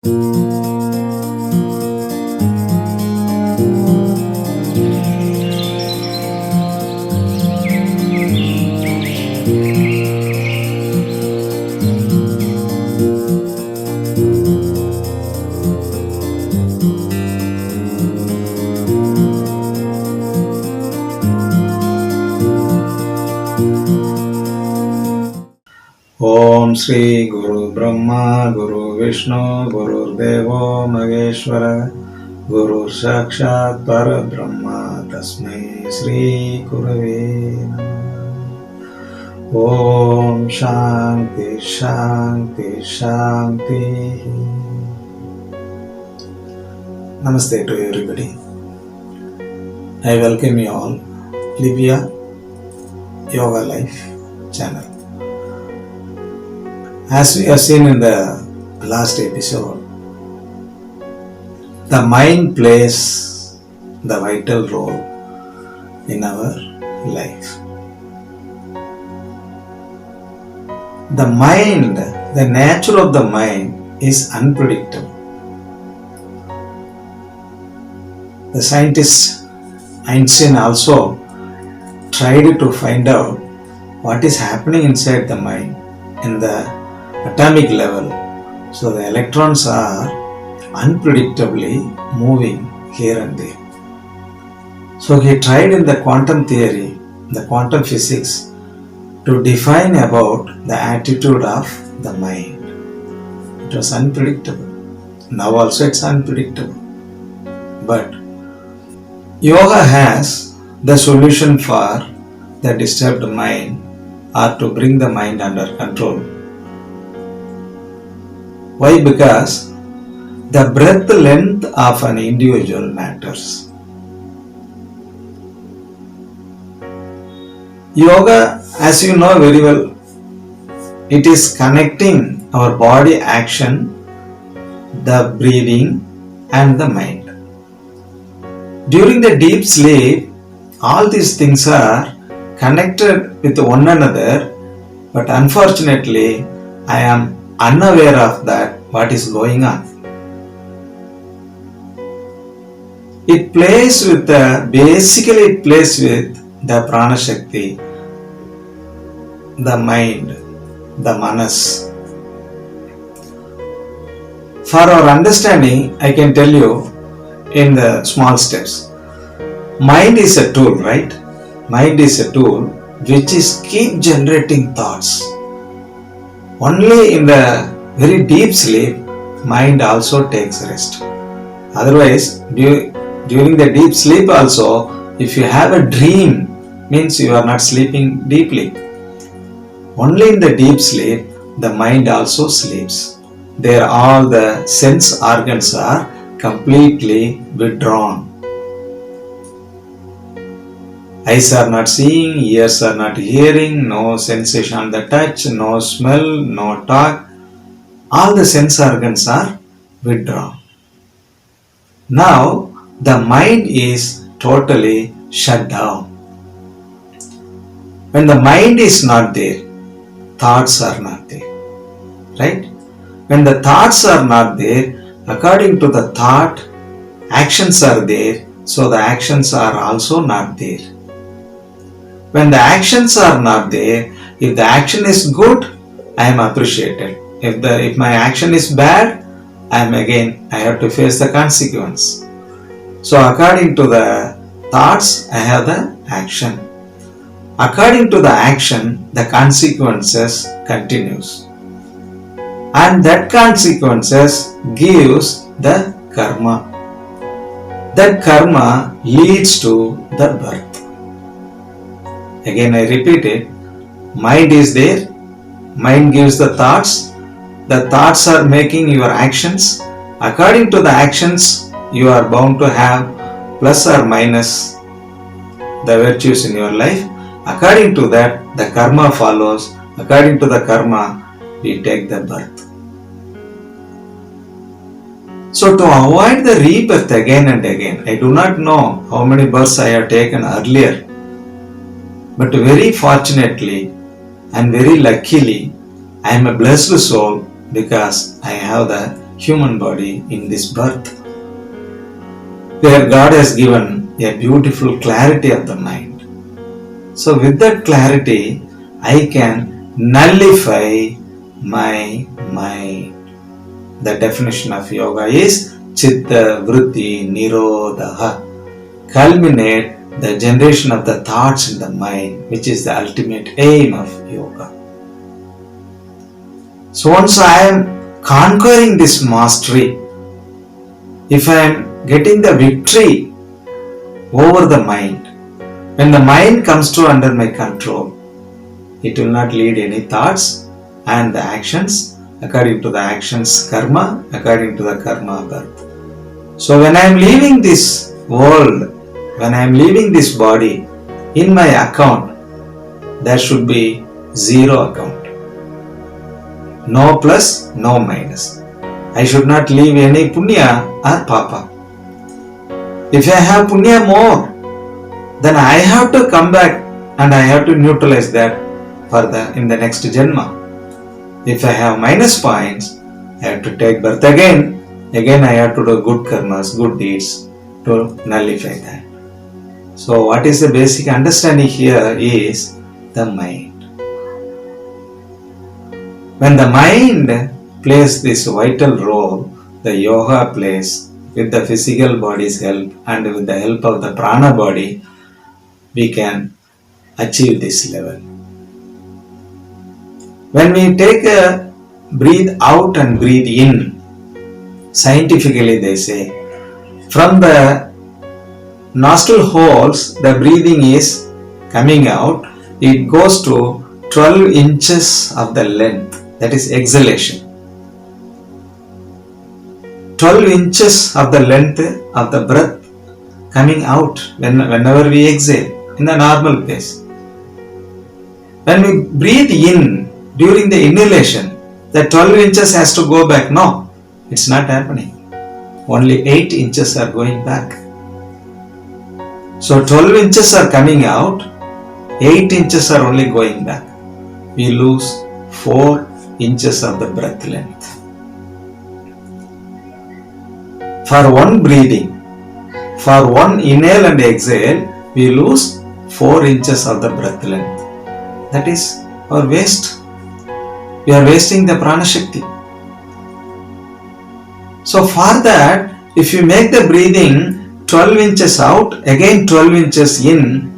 ओम श्री गुरु ब्रह्मा गुरु विष्णु गुरुर्देवो महेश्वर गुरु साक्षात् परब्रह्म तस्मै श्री गुरवे नमः। ओम शांति शांति शांति। Namaste to everybody. I welcome you all. Livia Yoga Life channel. As we have seen in the last episode, the mind plays the vital role in our life. The mind, the nature of the mind is unpredictable. The scientist Einstein also tried to find out what is happening inside the mind in the atomic level. So the electrons are unpredictably moving here and there. So he tried in the quantum theory, the quantum physics, to define about the attitude of the mind. It was unpredictable. Now also it's unpredictable. But yoga has the solution for the disturbed mind or to bring the mind under control. Why? Because the breath length of an individual matters. Yoga, as you know very well, it is connecting our body action, the breathing and the mind. During the deep sleep, all these things are connected with one another, but unfortunately, I am unaware of that, what is going on. It plays with the prana shakti, the mind, the manas. For our understanding, I can tell you in the small steps. Mind is a tool, right? Mind is a tool which is keep generating thoughts. Only in the very deep sleep, mind also takes rest. Otherwise, during the deep sleep also, if you have a dream, means you are not sleeping deeply. Only in the deep sleep, the mind also sleeps. There all the sense organs are completely withdrawn. Eyes are not seeing, ears are not hearing, no sensation on the touch, no smell, no talk. All the sense organs are withdrawn. Now, the mind is totally shut down. When the mind is not there, thoughts are not there. Right? When the thoughts are not there, according to the thought, actions are there, so the actions are also not there. When the actions are not there, if the action is good, I am appreciated. If my action is bad, I have to face the consequence. So according to the thoughts, I have the action. According to the action, the consequences continues. And that consequences gives the karma. That karma leads to the birth. Again I repeat it, mind is there, mind gives the thoughts are making your actions. According to the actions, you are bound to have plus or minus the virtues in your life. According to that, the karma follows. According to the karma, we take the birth. So to avoid the rebirth again and again, I do not know how many births I have taken earlier. But very fortunately and very luckily, I am a blessed soul because I have the human body in this birth, where God has given a beautiful clarity of the mind. So with that clarity, I can nullify my mind. The definition of yoga is Chitta Vritti Nirodha. Culminate the generation of the thoughts in the mind, which is the ultimate aim of yoga. So once I am conquering this mastery, if I am getting the victory over the mind, when the mind comes to under my control, it will not lead any thoughts and the actions. According to the actions karma, according to the karma birth. So when I am leaving this world, when I am leaving this body, in my account, there should be zero account. No plus, no minus. I should not leave any punya or papa. If I have punya more, then I have to come back and I have to neutralize that further in the next janma. If I have minus points, I have to take birth again. Again I have to do good karmas, good deeds to nullify that. So what is the basic understanding here is the mind. When the mind plays this vital role, the yoga plays with the physical body's help and with the help of the prana body, we can achieve this level. When we take a breathe out and breathe in, scientifically they say, from the nostril holes the breathing is coming out, it goes to 12 inches of the length, that is exhalation. 12 inches of the length of the breath coming out whenever we exhale in the normal pace. When we breathe in, during the inhalation, the 12 inches has to go back. No, it's not happening. Only 8 inches are going back. So 12 inches are coming out, 8 inches are only going back. We lose 4 inches of the breath length. For one breathing, for one inhale and exhale, we lose 4 inches of the breath length. That is our waste. We are wasting the prana shakti. So for that, if you make the breathing 12 inches out, again 12 inches in,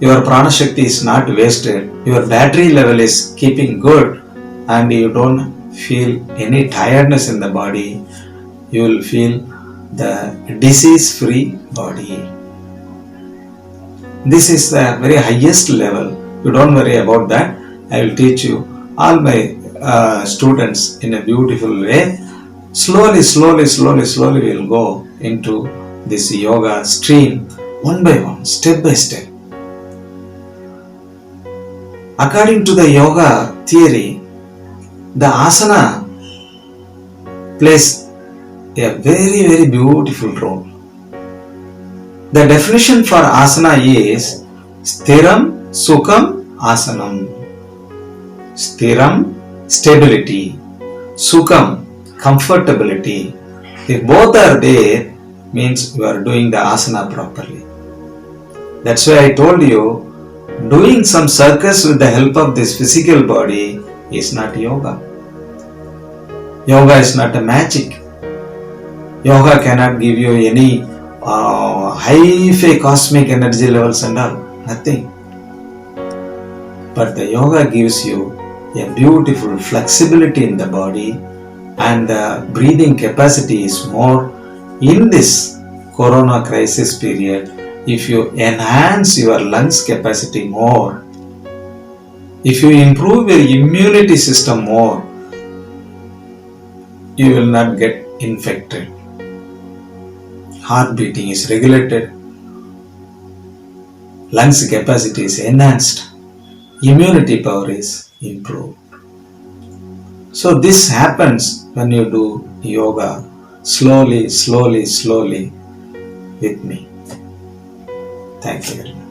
your prana shakti is not wasted. Your battery level is keeping good and you don't feel any tiredness in the body. You will feel the disease-free body. This is the very highest level. You don't worry about that. I will teach you all my students in a beautiful way. Slowly we will go into this yoga stream one by one, step by step. According to the yoga theory, the asana plays a very beautiful role. The definition for asana is Sthiram Sukham Asanam. Sthiram, stability. Sukham, comfortability. If both are there, means you are doing the asana properly. That's why I told you, doing some circus with the help of this physical body is not yoga. Yoga is not a magic. Yoga cannot give you any high cosmic energy levels and all. Nothing. But the yoga gives you a beautiful flexibility in the body and the breathing capacity is more. In this corona crisis period, if you enhance your lungs capacity more, if you improve your immunity system more, you will not get infected. Heart beating is regulated, lungs capacity is enhanced, immunity power is improved. So this happens when you do yoga slowly with me. Thank you very much.